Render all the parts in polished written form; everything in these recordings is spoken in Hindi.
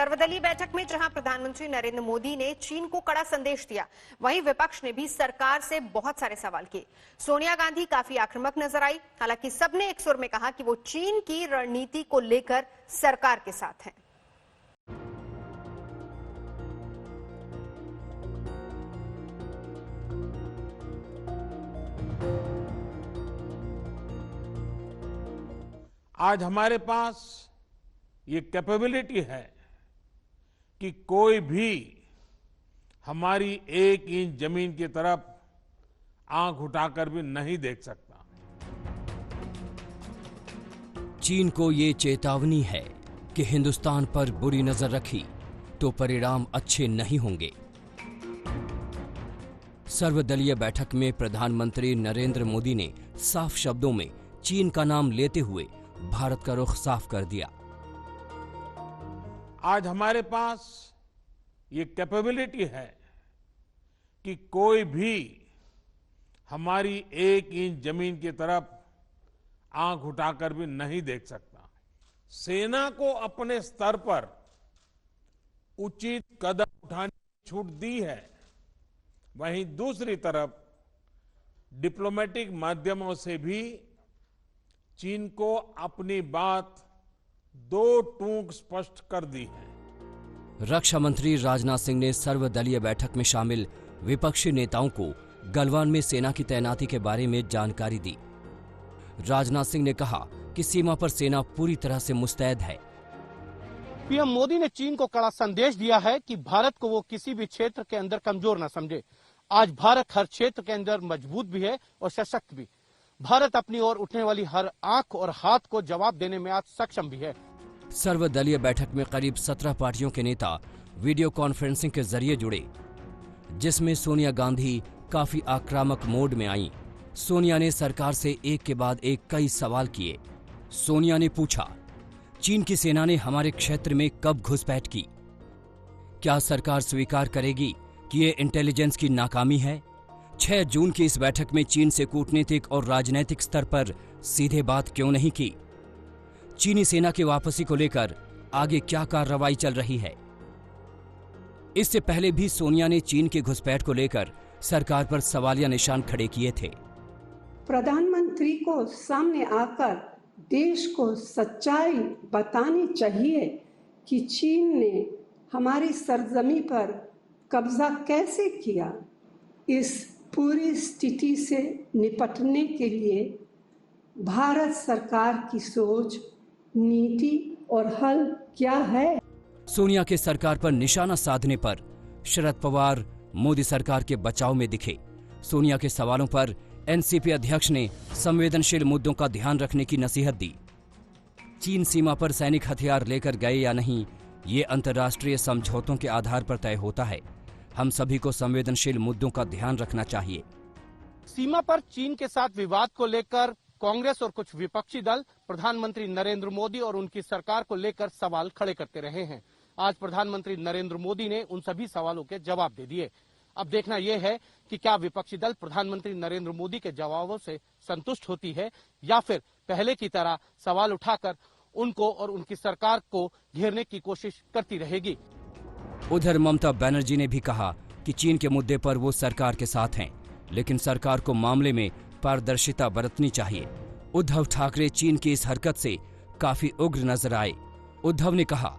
सर्वदलीय बैठक में जहां प्रधानमंत्री नरेंद्र मोदी ने चीन को कड़ा संदेश दिया, वहीं विपक्ष ने भी सरकार से बहुत सारे सवाल किए। सोनिया गांधी काफी आक्रामक नजर आई। हालांकि सबने एक सुर में कहा कि वो चीन की रणनीति को लेकर सरकार के साथ हैं। आज हमारे पास ये कैपेबिलिटी है कि कोई भी हमारी 1 इंच जमीन की तरफ आंख उठाकर भी नहीं देख सकता। चीन को ये चेतावनी है कि हिंदुस्तान पर बुरी नजर रखी तो परिणाम अच्छे नहीं होंगे। सर्वदलीय बैठक में प्रधानमंत्री नरेंद्र मोदी ने साफ शब्दों में चीन का नाम लेते हुए भारत का रुख साफ कर दिया। आज हमारे पास ये कैपेबिलिटी है कि कोई भी हमारी 1 इंच जमीन की तरफ आंख उठाकर भी नहीं देख सकता। सेना को अपने स्तर पर उचित कदम उठाने की छूट दी है। वहीं दूसरी तरफ डिप्लोमेटिक माध्यमों से भी चीन को अपनी बात 2 टूक स्पष्ट कर दी है। रक्षा मंत्री राजनाथ सिंह ने सर्वदलीय बैठक में शामिल विपक्षी नेताओं को गलवान में सेना की तैनाती के बारे में जानकारी दी। राजनाथ सिंह ने कहा कि सीमा पर सेना पूरी तरह से मुस्तैद है। पीएम मोदी ने चीन को कड़ा संदेश दिया है कि भारत को वो किसी भी क्षेत्र के अंदर कमजोर न समझे। आज भारत हर क्षेत्र के अंदर मजबूत भी है और सशक्त भी। भारत अपनी ओर उठने वाली हर आंख और हाथ को जवाब देने में आज सक्षम भी है। सर्वदलीय बैठक में करीब 17 पार्टियों के नेता वीडियो कॉन्फ्रेंसिंग के जरिए जुड़े, जिसमें सोनिया गांधी काफी आक्रामक मोड में आईं। सोनिया ने सरकार से एक के बाद एक कई सवाल किए। सोनिया ने पूछा, चीन की सेना ने हमारे क्षेत्र में कब घुसपैठ की? क्या सरकार स्वीकार करेगी कि ये इंटेलिजेंस की नाकामी है? 6 जून की इस बैठक में चीन से कूटनीतिक और राजनैतिक स्तर पर सीधे बात क्यों नहीं की? चीनी सेना की वापसी को लेकर आगे क्या कार्रवाई चल रही है? इससे पहले भी सोनिया ने चीन की घुसपैठ को लेकर सरकार पर सवालिया निशान खड़े किए थे। प्रधानमंत्री को सामने आकर देश को सच्चाई बतानी चाहिए कि चीन ने हमारी सरजमी पर कब्जा कैसे किया। इस पूरी स्थिति से निपटने के लिए भारत सरकार की सोच, नीति और हल क्या है? सोनिया के सरकार पर निशाना साधने पर शरद पवार मोदी सरकार के बचाव में दिखे। सोनिया के सवालों पर एनसीपी अध्यक्ष ने संवेदनशील मुद्दों का ध्यान रखने की नसीहत दी। चीन सीमा पर सैनिक हथियार लेकर गए या नहीं, ये अंतर्राष्ट्रीय समझौतों के आधार पर तय होता है। हम सभी को संवेदनशील मुद्दों का ध्यान रखना चाहिए। सीमा पर चीन के साथ विवाद को लेकर कांग्रेस और कुछ विपक्षी दल प्रधानमंत्री नरेंद्र मोदी और उनकी सरकार को लेकर सवाल खड़े करते रहे हैं। आज प्रधानमंत्री नरेंद्र मोदी ने उन सभी सवालों के जवाब दे दिए। अब देखना यह है कि क्या विपक्षी दल प्रधानमंत्री नरेंद्र मोदी के जवाबों से संतुष्ट होती है या फिर पहले की तरह सवाल उठाकर उनको और उनकी सरकार को घेरने की कोशिश करती रहेगी। उधर ममता बनर्जी ने भी कहा कि चीन के मुद्दे पर वो सरकार के साथ हैं, लेकिन सरकार को मामले में पारदर्शिता बरतनी चाहिए। उद्धव ठाकरे चीन की इस हरकत से काफी उग्र नजर आए। उद्धव ने कहा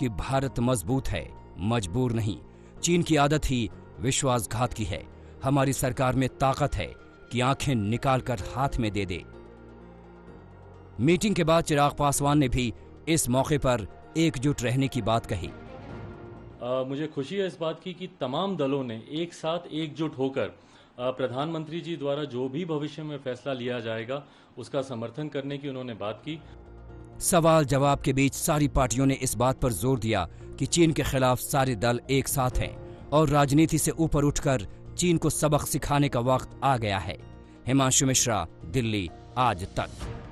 कि भारत मजबूत है, मजबूर नहीं। चीन की आदत ही विश्वासघात की है। हमारी सरकार में ताकत है कि आंखें निकालकर हाथ में दे दे। मीटिंग के बाद चिराग पासवान ने भी इस मौके पर एकजुट रहने की बात कही। मुझे खुशी है इस बात की कि तमाम दलों ने एक साथ एकजुट होकर प्रधानमंत्री जी द्वारा जो भी भविष्य में फैसला लिया जाएगा उसका समर्थन करने की उन्होंने बात की। सवाल जवाब के बीच सारी पार्टियों ने इस बात पर जोर दिया कि चीन के खिलाफ सारे दल एक साथ हैं और राजनीति से ऊपर उठकर चीन को सबक सिखाने का वक्त आ गया है। हिमांशु मिश्रा, दिल्ली, आज तक।